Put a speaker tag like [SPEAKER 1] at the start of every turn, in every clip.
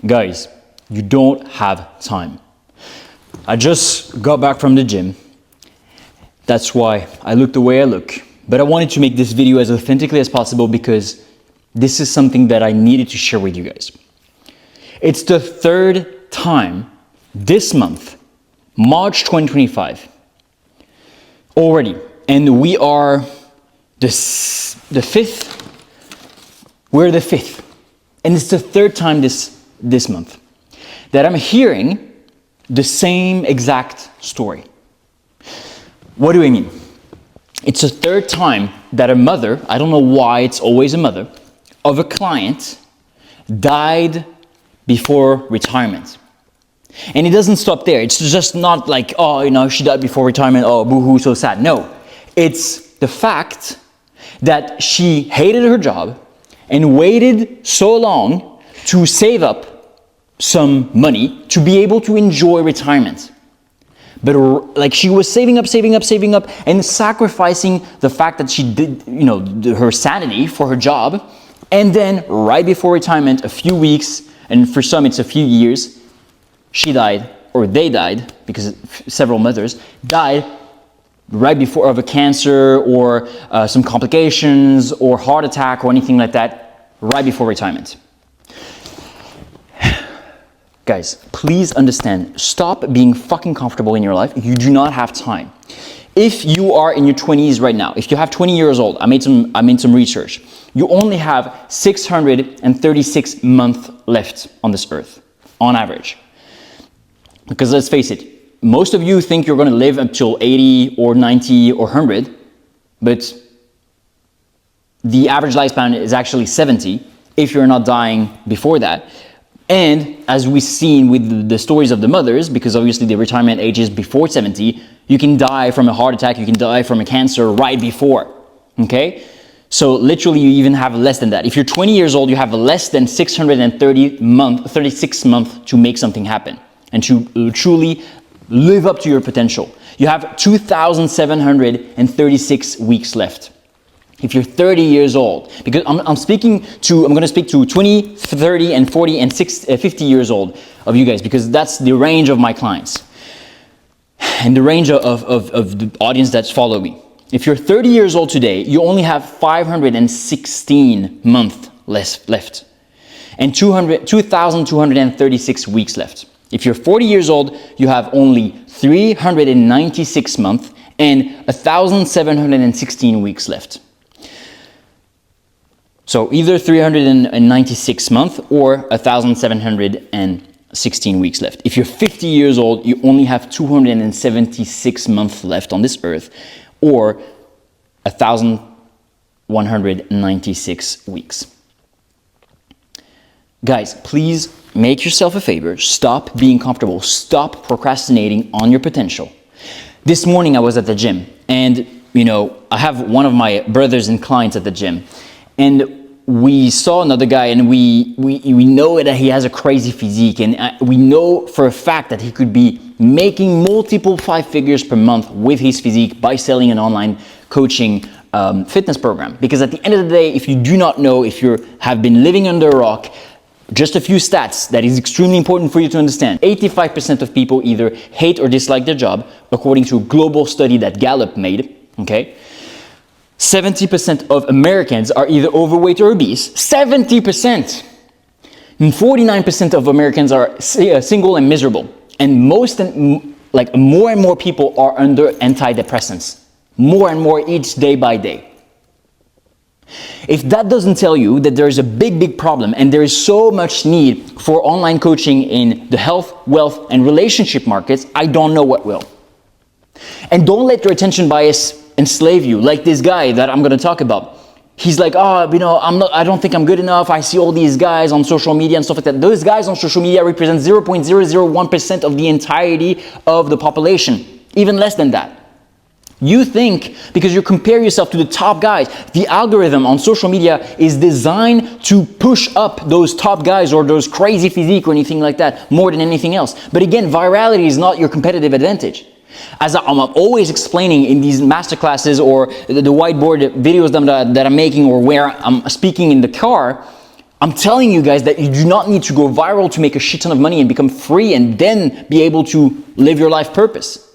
[SPEAKER 1] Guys, you don't have time. I just got back from the gym. That's why I look the way I look. But I wanted to make this video as authentically as possible because this is something that I needed to share with you guys. It's the third time this month, March 2025, already. And we are the 5th. We're the 5th. And it's the third time this month that I'm hearing the same exact story. What do I mean? It's the third time that a mother, I don't know why it's always a mother, of a client died before retirement. And it doesn't stop there. It's just not like, oh, she died before retirement, oh, boo-hoo, so sad. No, it's the fact that she hated her job and waited so long to save up some money to be able to enjoy retirement. But like she was saving up, and sacrificing the fact that she did, her sanity for her job. And then right before retirement, a few weeks, and for some it's a few years, she died, or they died, because several mothers died right before of a cancer or some complications or heart attack or anything like that, right before retirement. Guys, please understand, stop being fucking comfortable in your life. You do not have time. If you are in your 20s right now, if you have 20 years old, I made some research. You only have 636 months left on this earth, on average. Because let's face it, most of you think you're going to live until 80 or 90 or 100, but the average lifespan is actually 70 if you're not dying before that. And as we've seen with the stories of the mothers, because obviously the retirement age is before 70, you can die from a heart attack, you can die from a cancer right before, okay? So literally you even have less than that. If you're 20 years old, you have less than 36 months to make something happen and to truly live up to your potential. You have 2,736 weeks left. If you're 30 years old, because I'm going to speak to 20, 30, and 40, and 50 years old of you guys, because that's the range of my clients and the range of the audience that's follow me. If you're 30 years old today, you only have 516 months left and 2,236 weeks left. If you're 40 years old, you have only 396 months and 1,716 weeks left. So either 396 months or 1,716 weeks left. If you're 50 years old, you only have 276 months left on this earth, or 1,196 weeks. Guys, please make yourself a favor. Stop being comfortable. Stop procrastinating on your potential. This morning I was at the gym, and I have one of my brothers and clients at the gym. And we saw another guy, and we know that he has a crazy physique, and we know for a fact that he could be making multiple 5 figures per month with his physique by selling an online coaching fitness program. Because at the end of the day, if you do not know, if you have been living under a rock, just a few stats that is extremely important for you to understand. 85% of people either hate or dislike their job, according to a global study that Gallup made, okay? 70% of Americans are either overweight or obese. 70%! And 49% of Americans are single and miserable. And more and more people are under antidepressants. More and more each day by day. If that doesn't tell you that there is a big problem and there is so much need for online coaching in the health, wealth, and relationship markets, I don't know what will. And don't let your attention bias enslave you, like this guy that I'm going to talk about. He's like, I don't think I'm good enough. I see all these guys on social media and stuff like that. Those guys on social media represent 0.001% of the entirety of the population, even less than that. You think, because you compare yourself to the top guys, the algorithm on social media is designed to push up those top guys or those crazy physique or anything like that more than anything else. But again, virality is not your competitive advantage. As I'm always explaining in these masterclasses or the whiteboard videos that I'm making, or where I'm speaking in the car, I'm telling you guys that you do not need to go viral to make a shit ton of money and become free and then be able to live your life purpose.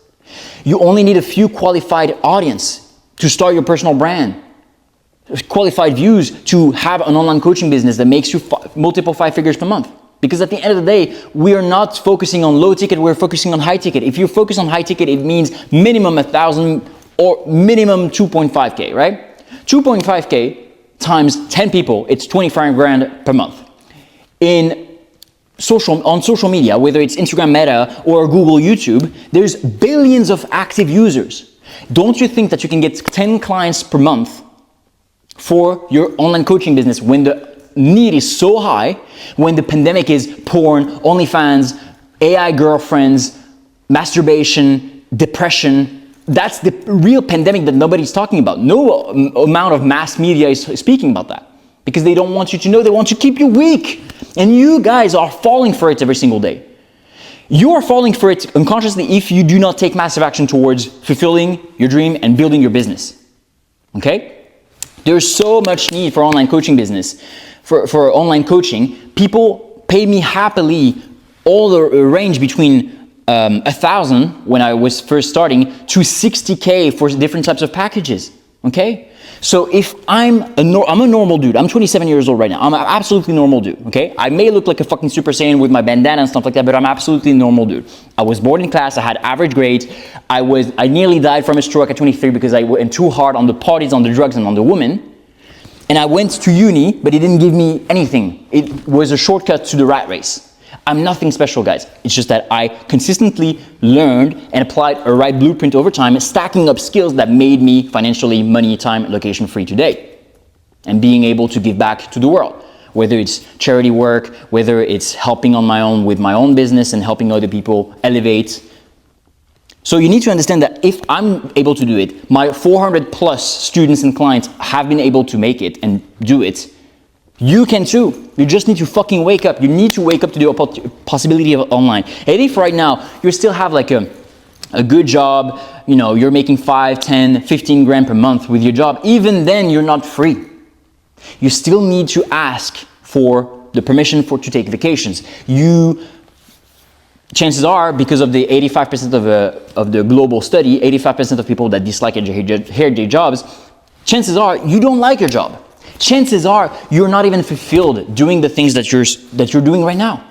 [SPEAKER 1] You only need a few qualified audience to start your personal brand, qualified views to have an online coaching business that makes you multiple 5 figures per month. Because at the end of the day, we are not focusing on low ticket, we're focusing on high ticket. If you focus on high ticket, it means minimum 1,000 or minimum 2.5K, right? 2.5K times 10 people, it's 25 grand per month. On social media, whether it's Instagram Meta or Google YouTube, there's billions of active users. Don't you think that you can get 10 clients per month for your online coaching business when the need is so high, when the pandemic is porn, OnlyFans, AI girlfriends, masturbation, depression? That's the real pandemic that nobody's talking about. No amount of mass media is speaking about that because they don't want you to know. They want to keep you weak. And you guys are falling for it every single day. You are falling for it unconsciously if you do not take massive action towards fulfilling your dream and building your business. Okay? There's so much need for online coaching business, for online coaching. People pay me happily all the range between 1,000 when I was first starting to 60K for different types of packages. Okay? So if I'm a normal dude, I'm 27 years old right now. I'm an absolutely normal dude, okay? I may look like a fucking Super Saiyan with my bandana and stuff like that, but I'm absolutely a normal dude. I was bored in class, I had average grades, I nearly died from a stroke at 23 because I went too hard on the parties, on the drugs, and on the women. And I went to uni, but it didn't give me anything. It was a shortcut to the rat race. I'm nothing special, guys. It's just that I consistently learned and applied a right blueprint over time, stacking up skills that made me financially, money, time, location free today. And being able to give back to the world, whether it's charity work, whether it's helping on my own with my own business and helping other people elevate. So you need to understand that if I'm able to do it, my 400 plus students and clients have been able to make it and do it. You can too. You just need to fucking wake up. You need to wake up to the possibility of online. And if right now you still have like a good job, you know, you're making 5, 10, 15 grand per month with your job, even then you're not free. You still need to ask for the permission to take vacations. Chances are, because of the 85% of the global study, 85% of people that dislike and hate their jobs, chances are you don't like your job. Chances are you're not even fulfilled doing the things that you're doing right now.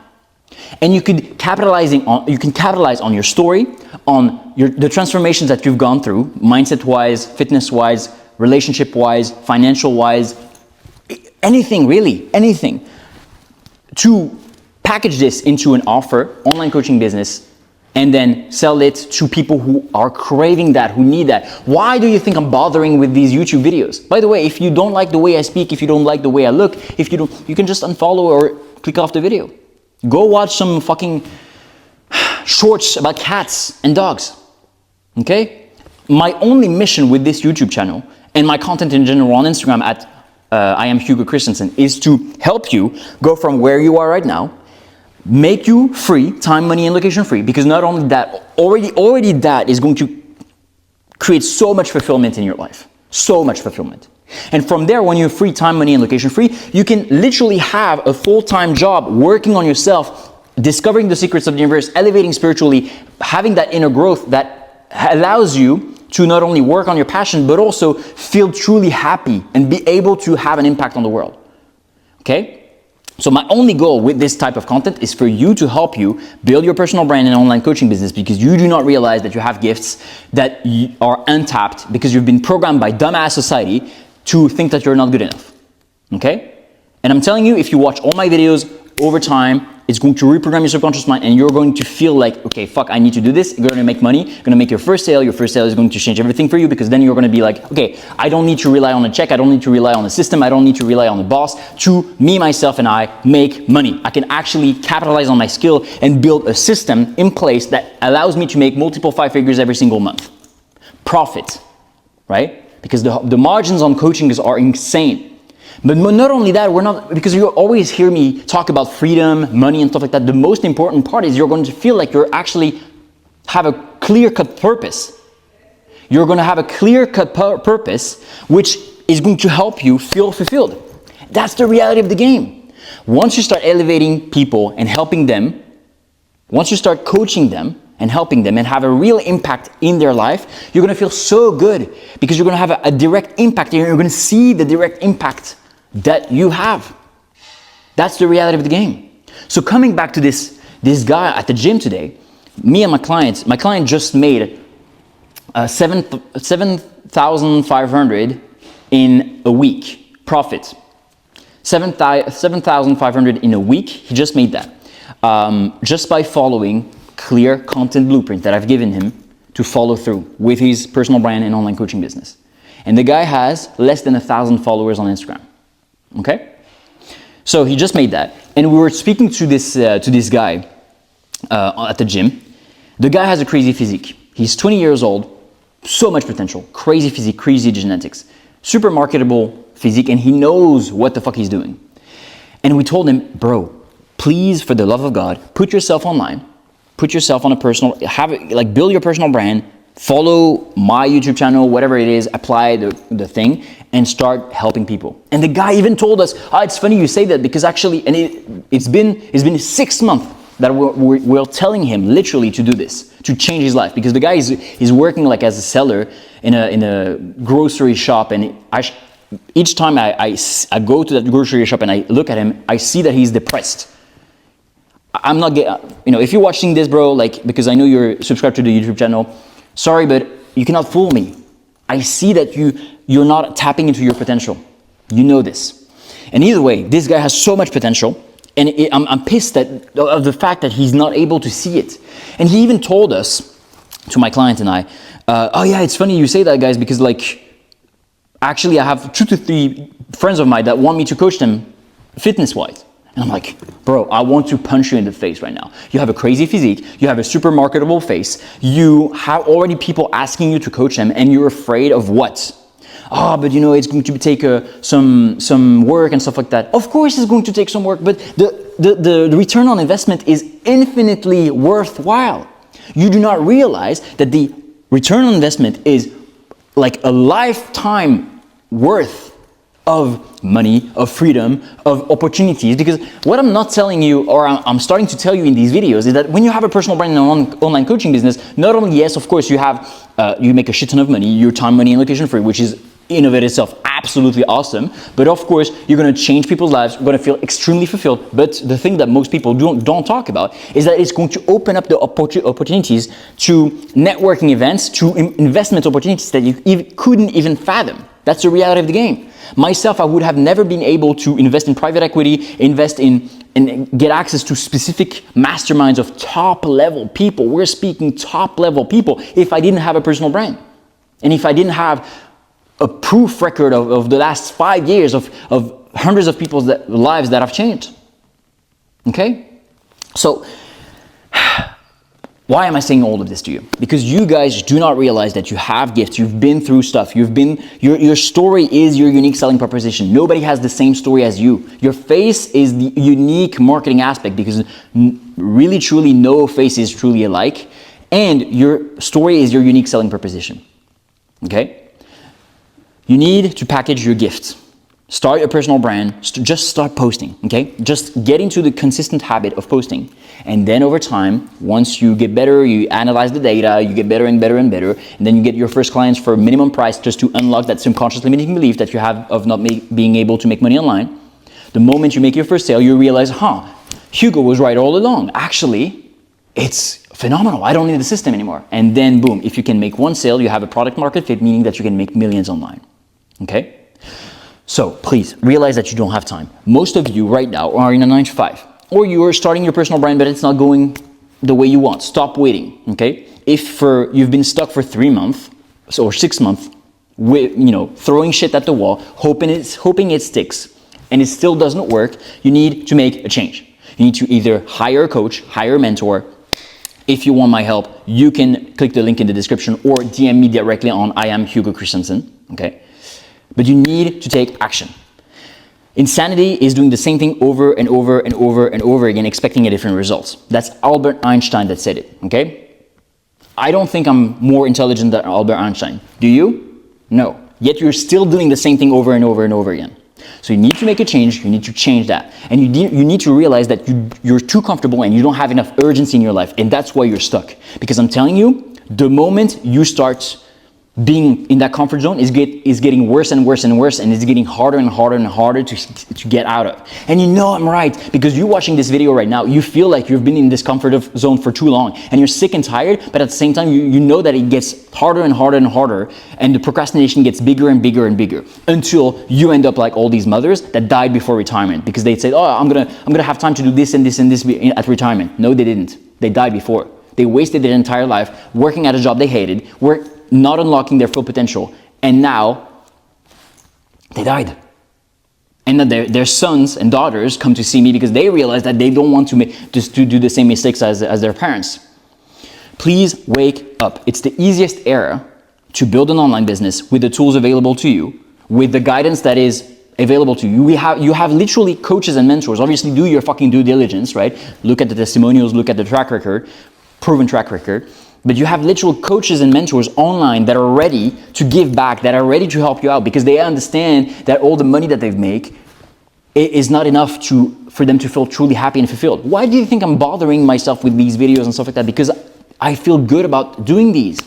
[SPEAKER 1] And you can capitalize on your story, on the transformations that you've gone through, mindset-wise, fitness-wise, relationship-wise, financial-wise, anything really, anything, to package this into an offer, online coaching business, and then sell it to people who are craving that, who need that. Why do you think I'm bothering with these YouTube videos? By the way, if you don't like the way I speak, if you don't like the way I look, you can just unfollow or click off the video. Go watch some fucking shorts about cats and dogs, okay? My only mission with this YouTube channel and my content in general on Instagram at I am Hugo Christensen is to help you go from where you are right now, make you free, time, money, and location free, because not only that, already that is going to create so much fulfillment in your life, so much fulfillment. And from there, when you're free, time, money, and location free, you can literally have a full-time job working on yourself, discovering the secrets of the universe, elevating spiritually, having that inner growth that allows you to not only work on your passion, but also feel truly happy and be able to have an impact on the world, okay? So my only goal with this type of content is for you to help you build your personal brand and online coaching business, because you do not realize that you have gifts that are untapped because you've been programmed by dumbass society to think that you're not good enough, okay? And I'm telling you, if you watch all my videos over time, it's going to reprogram your subconscious mind and you're going to feel like, okay, fuck, I need to do this. You're going to make money. You're going to make your first sale. Your first sale is going to change everything for you, because then you're going to be like, okay, I don't need to rely on a check. I don't need to rely on a system. I don't need to rely on a boss to me, myself, and I make money. I can actually capitalize on my skill and build a system in place that allows me to make multiple 5 figures every single month. Profit, right? Because the margins on coaching are insane. But not only that, because you always hear me talk about freedom, money, and stuff like that. The most important part is you're going to feel like you're actually have a clear-cut purpose. You're going to have a clear-cut purpose, which is going to help you feel fulfilled. That's the reality of the game. Once you start elevating people and helping them, once you start coaching them and helping them and have a real impact in their life, you're gonna feel so good because you're gonna have a direct impact and you're gonna see the direct impact that you have. That's the reality of the game. So coming back to this guy at the gym today, me and my client just made 7,500 in a week profit. 7,500 in a week. He just made that just by following clear content blueprint that I've given him to follow through with his personal brand and online coaching business. And the guy has less than 1,000 followers on Instagram. Okay, so he just made that, and we were speaking to this guy at the gym. The guy has a crazy physique. He's 20 years old, so much potential, crazy physique, crazy genetics, super marketable physique, and he knows what the fuck he's doing. And we told him, bro, please, for the love of God, put yourself online, put yourself on a personal, build your personal brand, follow my YouTube channel, whatever it is, apply the thing, and start helping people. And the guy even told us, it's funny you say that because actually, and it's been 6 months that we're telling him literally to do this, to change his life, because the guy is working like as a seller in a grocery shop, and each time I go to that grocery shop and I look at him, I see that he's depressed. I'm not if you're watching this, bro, because I know you're subscribed to the YouTube channel, sorry, but you cannot fool me. I see that you're not tapping into your potential. You know this. And either way, this guy has so much potential, and I'm pissed of the fact that he's not able to see it. And he even told us, to my client and I, yeah, it's funny you say that, guys, because actually I have 2 to 3 friends of mine that want me to coach them fitness-wise. And I'm like, bro, I want to punch you in the face right now. You have a crazy physique, you have a super marketable face, you have already people asking you to coach them, and you're afraid of what? But it's going to take some work and stuff like that. Of course it's going to take some work, but the return on investment is infinitely worthwhile. You do not realize that the return on investment is like a lifetime worth of money, of freedom, of opportunities. Because what I'm not telling you, or I'm starting to tell you in these videos, is that when you have a personal brand and online coaching business, not only, yes, of course, you make a shit ton of money, your time, money, and location free, which is in of itself absolutely awesome, but of course you're going to change people's lives, you're going to feel extremely fulfilled. But the thing that most people don't talk about is that it's going to open up the opportunities to networking events, to investment opportunities that you couldn't even fathom. That's the reality of the game. Myself, I would have never been able to invest in private equity, invest in and get access to specific masterminds of top level people. We're speaking top level people if I didn't have a personal brand. And if I didn't have a proof record of the last 5 years of hundreds of people's lives that have changed. Okay? So, why am I saying all of this to you? Because you guys do not realize that you have gifts, you've been through stuff, your story is your unique selling proposition. Nobody has the same story as you. Your face is the unique marketing aspect, because really truly no face is truly alike, and your story is your unique selling proposition. Okay? You need to package your gifts. Start a personal brand, just start posting, okay? Just get into the consistent habit of posting. And then over time, once you get better, you analyze the data, you get better and better and better, and then you get your first clients for minimum price just to unlock that subconscious limiting belief that you have of not being able to make money online. The moment you make your first sale, you realize, Hugo was right all along. Actually, it's phenomenal. I don't need the system anymore. And then boom, if you can make one sale, you have a product market fit, meaning that you can make millions online. Okay? So please realize that you don't have time. Most of you right now are in a 9-to-5, or you are starting your personal brand, but it's not going the way you want. Stop waiting. Okay? If you've been stuck for 3 months or 6 months, throwing shit at the wall, hoping it sticks, and it still doesn't work, you need to make a change. You need to either hire a coach, hire a mentor. If you want my help, you can click the link in the description or DM me directly on I am Hugo Christensen. Okay? But you need to take action. Insanity is doing the same thing over and over and over and over again, expecting a different result. That's Albert Einstein that said it, okay? I don't think I'm more intelligent than Albert Einstein. Do you? No. Yet you're still doing the same thing over and over and over again. So you need to make a change, you need to change that. And you need to realize that you're too comfortable and you don't have enough urgency in your life, and that's why you're stuck. Because I'm telling you, the moment you start being in that comfort zone is getting worse and worse and worse, and it's getting harder and harder and harder to get out of. And you know I'm right, because you're watching this video right now, you feel like you've been in this comfort zone for too long, and you're sick and tired, but at the same time, you know that it gets harder and harder and harder, and the procrastination gets bigger and bigger and bigger, until you end up like all these mothers that died before retirement, because they'd say, oh, I'm gonna have time to do this and this and this at retirement. No, they didn't. They died before. They wasted their entire life working at a job they hated, not unlocking their full potential, and now they died. And then their sons and daughters come to see me because they realize that they don't want to do the same mistakes as their parents. Please wake up. It's the easiest era to build an online business with the tools available to you, with the guidance that is available to you. You have literally coaches and mentors. Obviously, do your fucking due diligence, right? Look at the testimonials, look at the track record, proven track record. But you have literal coaches and mentors online that are ready to give back, that are ready to help you out, because they understand that all the money that they make is not enough for them to feel truly happy and fulfilled. Why do you think I'm bothering myself with these videos and stuff like that? Because I feel good about doing these.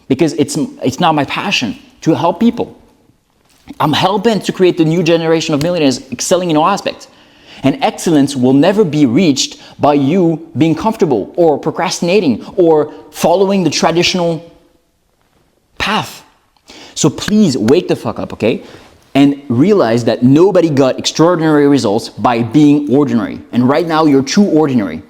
[SPEAKER 1] Because it's not my passion to help people. I'm hell-bent to create the new generation of millionaires excelling in all aspects. And excellence will never be reached by you being comfortable or procrastinating or following the traditional path. So please wake the fuck up, okay? And realize that nobody got extraordinary results by being ordinary. And right now you're too ordinary.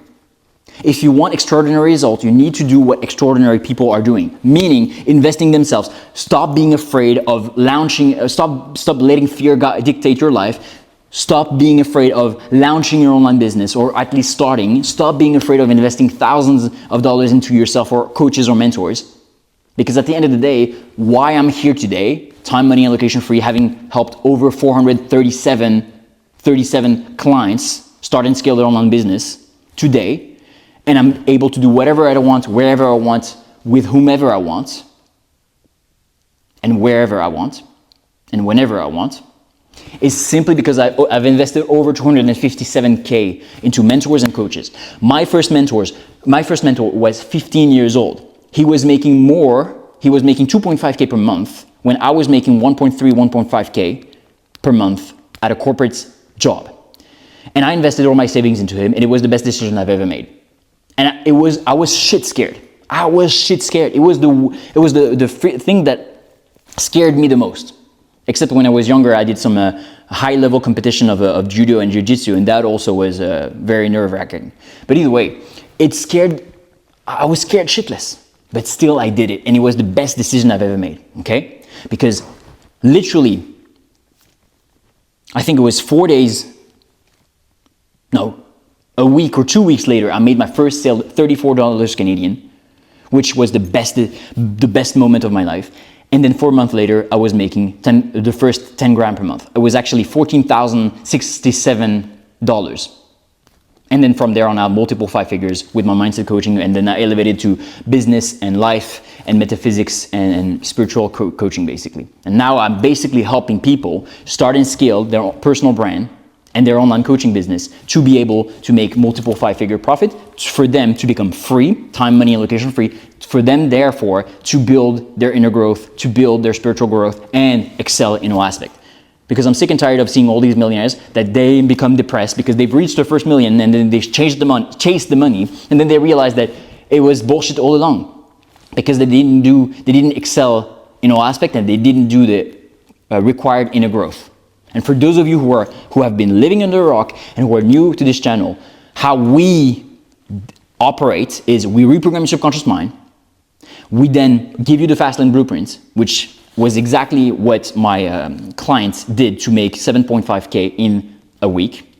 [SPEAKER 1] If you want extraordinary results, you need to do what extraordinary people are doing, meaning investing themselves. Stop being afraid of launching, stop letting fear dictate your life. Stop being afraid of launching your online business, or at least starting. Stop being afraid of investing thousands of dollars into yourself or coaches or mentors. Because at the end of the day, why I'm here today, time, money, and location free, having helped over 437 clients start and scale their online business today, and I'm able to do whatever I want, wherever I want, with whomever I want, and wherever I want, and whenever I want, is simply because I've invested over 257K into mentors and coaches. My first mentor was 15 years old. He was making 2.5K per month when I was making 1.5K per month at a corporate job. And I invested all my savings into him, and it was the best decision I've ever made. And I was shit scared. I was shit scared. It was the thing that scared me the most. Except when I was younger, I did some high-level competition of judo and jiu-jitsu, and that also was very nerve-wracking. But either way, I was scared shitless. But still, I did it, and it was the best decision I've ever made, okay? Because literally, I think it was a week or 2 weeks later, I made my first sale, $34 Canadian, which was the best moment of my life. And then 4 months later, I was making the first 10 grand per month. It was actually $14,067. And then from there on out, multiple 5 figures with my mindset coaching. And then I elevated to business and life and metaphysics and spiritual coaching, basically. And now I'm basically helping people start and scale their personal brand and their online coaching business to be able to make multiple 5-figure profit, for them to become free, time, money, and location free, for them therefore to build their inner growth, to build their spiritual growth, and excel in all aspects. Because I'm sick and tired of seeing all these millionaires that they become depressed because they've reached their first million, and then they chase the money, and then they realize that it was bullshit all along, because they didn't excel in all aspects, and they didn't do the required inner growth. And for those of you who have been living under a rock and who are new to this channel, how we operate is we reprogram your subconscious mind. We then give you the fast lane blueprint, which was exactly what my clients did to make 7.5K in a week.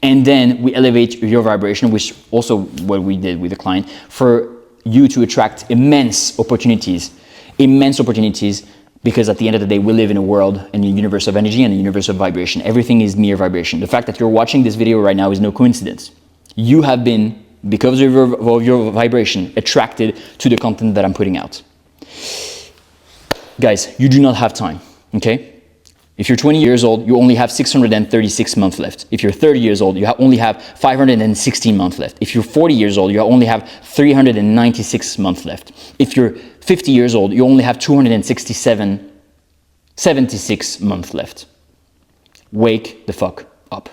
[SPEAKER 1] And then we elevate your vibration, which also what we did with the client, for you to attract immense opportunities, because at the end of the day, we live in a world, in a universe of energy and a universe of vibration. Everything is mere vibration. The fact that you're watching this video right now is no coincidence. You have been, because of your vibration, attracted to the content that I'm putting out. Guys, you do not have time, okay? If you're 20 years old, you only have 636 months left. If you're 30 years old, you only have 516 months left. If you're 40 years old, you only have 396 months left. If you're 50 years old, you only have 76 months left. Wake the fuck up.